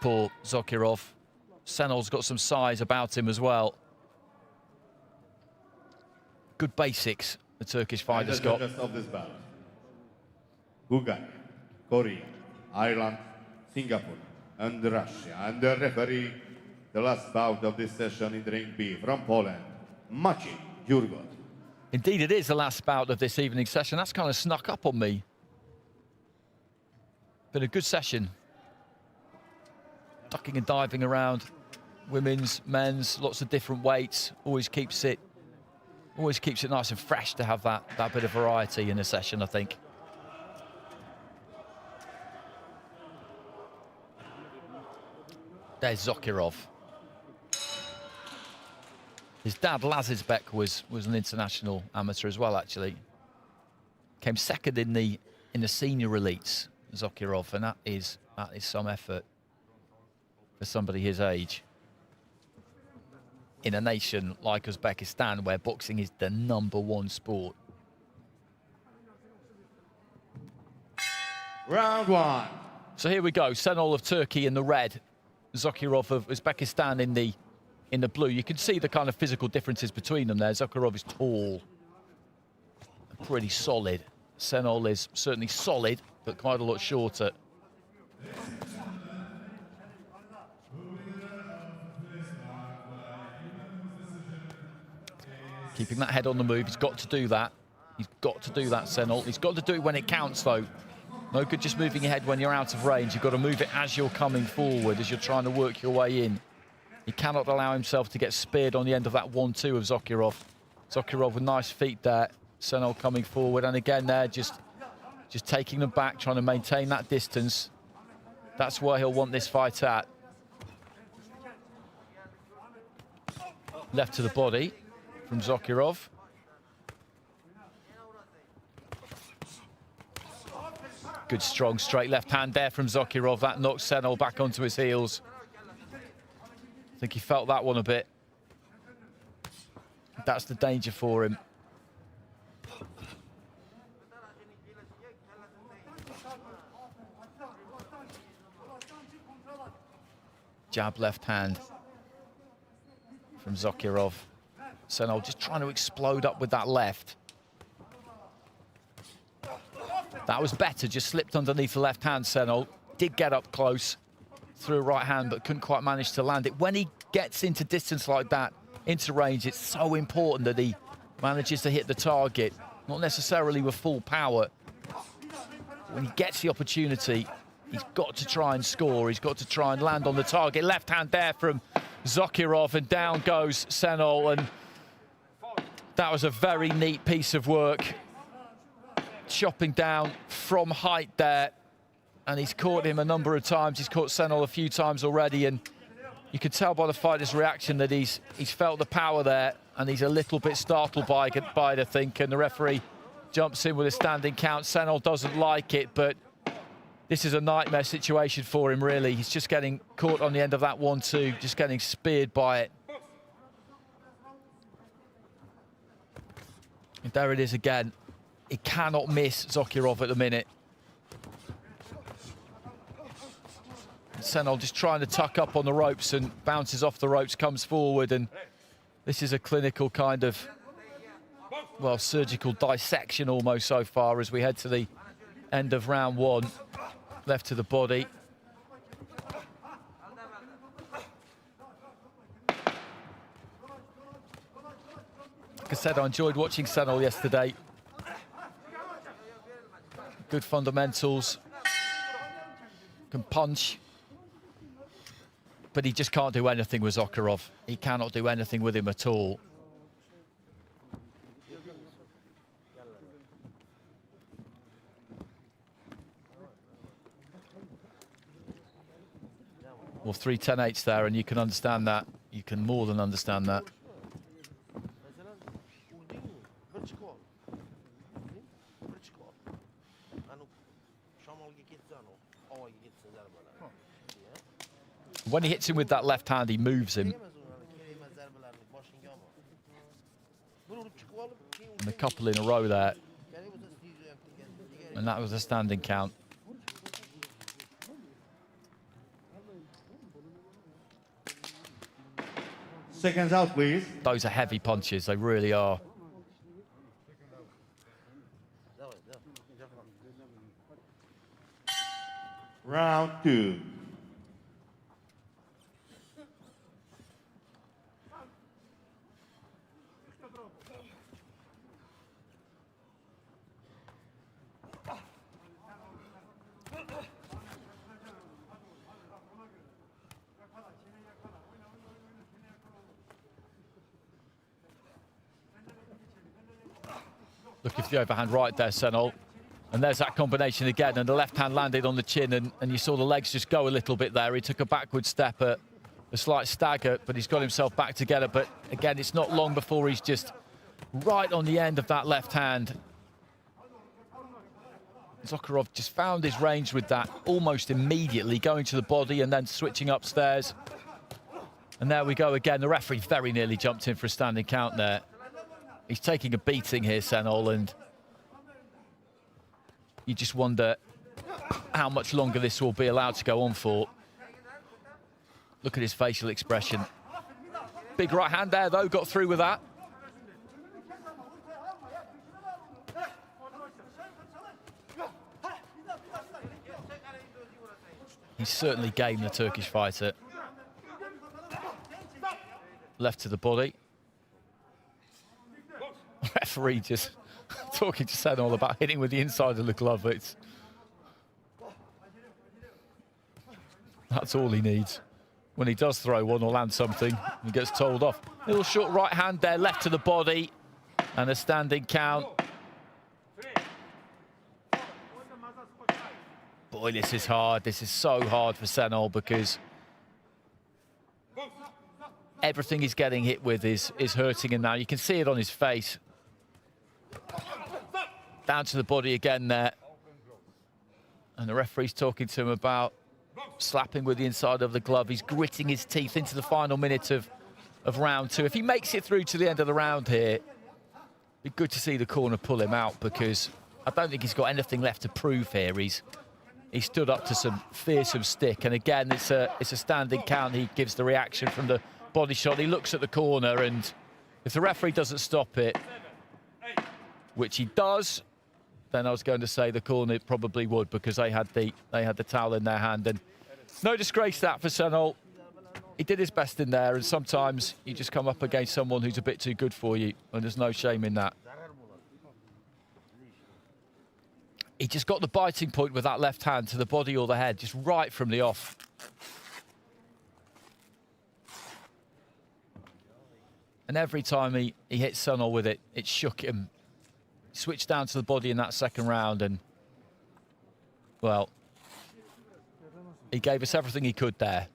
southpaw, Zokirov. Senol's got some size about him as well. Good basics the Turkish fighter's got. Of this bout. Bulgaria, Korea, Ireland, Singapore, and Russia. And the referee, the last bout of this session in ring B from Poland, Maciej Jurgot. Indeed, it is the last bout of this evening session. That's kind of snuck up on me. Been a good session. Ducking and diving around. Women's, men's, lots of different weights. Always keeps it nice and fresh to have that bit of variety in a session, I think. There's Zokirov. His dad, Lazizbek, was an international amateur as well, actually. Came second in the senior elites, Zokirov, and that is some effort for somebody his age. In a nation like Uzbekistan, where boxing is the #1 sport. Round one. So here we go. Senol of Turkey in the red, Zokirov of Uzbekistan in the blue. You can see the kind of physical differences between them there. Zokirov is tall, pretty solid. Senol is certainly solid, but quite a lot shorter. Keeping that head on the move, he's got to do that. He's got to do that, Senol. He's got to do it when it counts, though. No good just moving your head when you're out of range. You've got to move it as you're coming forward, as you're trying to work your way in. He cannot allow himself to get speared on the end of that 1-2 of Zokirov. Zokirov with nice feet there. Senol coming forward, and again there, just taking them back, trying to maintain that distance. That's where he'll want this fight at. Left to the body from Zokirov. Good, strong, straight left hand there from Zokirov. That knocks Senol back onto his heels. I think he felt that one a bit. That's the danger for him. Jab left hand from Zokirov. Senol just trying to explode up with that left. That was better, just slipped underneath the left hand, Senol. Did get up close, threw a right hand, but couldn't quite manage to land it. When he gets into distance like that, into range, it's so important that he manages to hit the target. Not necessarily with full power. When he gets the opportunity, he's got to try and score. He's got to try and land on the target. Left hand there from Zokirov, and down goes Senol. And that was a very neat piece of work. Chopping down from height there. And he's caught him a number of times. He's caught Senol a few times already. And you can tell by the fighter's reaction that he's felt the power there. And he's a little bit startled by it, I think. And the referee jumps in with a standing count. Senol doesn't like it, but this is a nightmare situation for him, really. He's just getting caught on the end of that 1-2, just getting speared by it. And there it is again. He cannot miss Zokirov at the minute. Senol just trying to tuck up on the ropes and bounces off the ropes, comes forward, and this is a clinical kind of, well, surgical dissection almost so far as we head to the end of round one. Left to the body. Like I said, I enjoyed watching Senol yesterday. Good fundamentals. Can punch. But he just can't do anything with Zokirov. He cannot do anything with him at all. Well, 3 10-8s there, and you can understand that. You can more than understand that. When he hits him with that left hand, he moves him. And a couple in a row there. And that was a standing count. seconds out, please. Those are heavy punches, they really are. Round 2. Looking for the overhand right there, Senol. And there's that combination again, and the left hand landed on the chin, and you saw the legs just go a little bit there. He took a backward step, a slight stagger, but he's got himself back together. But again, it's not long before he's just right on the end of that left hand. ZOKIROV just found his range with that almost immediately, going to the body and then switching upstairs. And there we go again. The referee very nearly jumped in for a standing count there. He's taking a beating here, Senol, and you just wonder how much longer this will be allowed to go on for. Look at his facial expression. Big right hand there, though, got through with that. He's certainly game, the Turkish fighter. Left to the body. Referee just talking to Senol about hitting with the inside of the glove. That's all he needs. When he does throw one or land something, he gets told off. Little short right hand there, left to the body, and a standing count. Boy, this is hard. This is so hard for Senol because everything he's getting hit with is hurting him now. You can see it on his face. Down to the body again there. And the referee's talking to him about slapping with the inside of the glove. He's gritting his teeth into the final minute of round 2. If he makes it through to the end of the round here, it'd be good to see the corner pull him out because I don't think he's got anything left to prove here. He stood up to some fearsome stick. And again, it's a standing count. He gives the reaction from the body shot. He looks at the corner, and if the referee doesn't stop it, which he does, then I was going to say the corner probably would because they had the towel in their hand. And no disgrace that for Senol. He did his best in there, and sometimes you just come up against someone who's a bit too good for you, and there's no shame in that. He just got the biting point with that left hand to the body or the head, just right from the off. And every time he hit Senol with it, it shook him. Switched down to the body in that second round, and, well, he gave us everything he could there,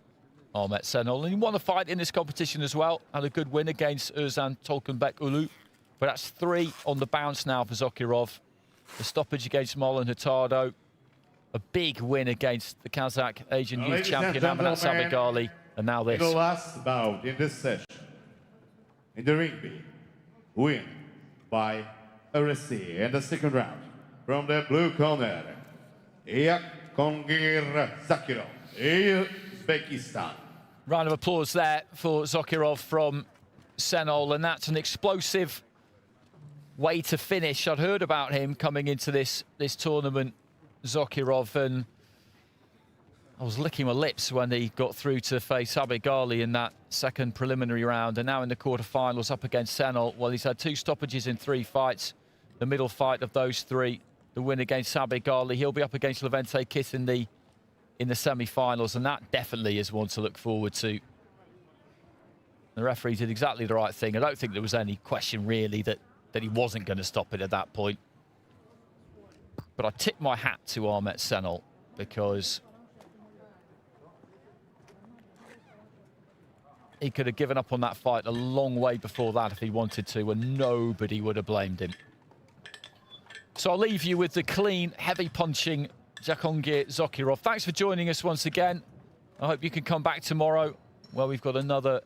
Ahmet Senol. And he won a fight in this competition as well. Had a good win against Özcan Tolkunbek-Ulu. But that's 3 on the bounce now for ZOKIROV. The stoppage against Molen Hurtado. A big win against the Kazakh Asian Youth Champion, Amanat Sabigali. And now this. The last bout in this session. In the ring B, win by Arresti in the second round. From the blue corner, Jakhongir ZOKIROV, Uzbekistan. Round of applause there for ZOKIROV from Senol, and that's an explosive way to finish. I'd heard about him coming into this tournament, ZOKIROV, and I was licking my lips when he got through to face Sabigali in that second preliminary round, and now in the quarterfinals up against Senol. Well, he's had 2 stoppages in 3 fights. The middle fight of those 3, the win against Sabigali. He'll be up against Levente Kiss in the semi-finals, and that definitely is one to look forward to. The referee did exactly the right thing. I don't think there was any question really that he wasn't going to stop it at that point. But I tip my hat to Ahmet Senol because he could have given up on that fight a long way before that if he wanted to, and nobody would have blamed him. So I'll leave you with the clean, heavy-punching Jakhongir ZOKIROV. Thanks for joining us once again. I hope you can come back tomorrow where we've got another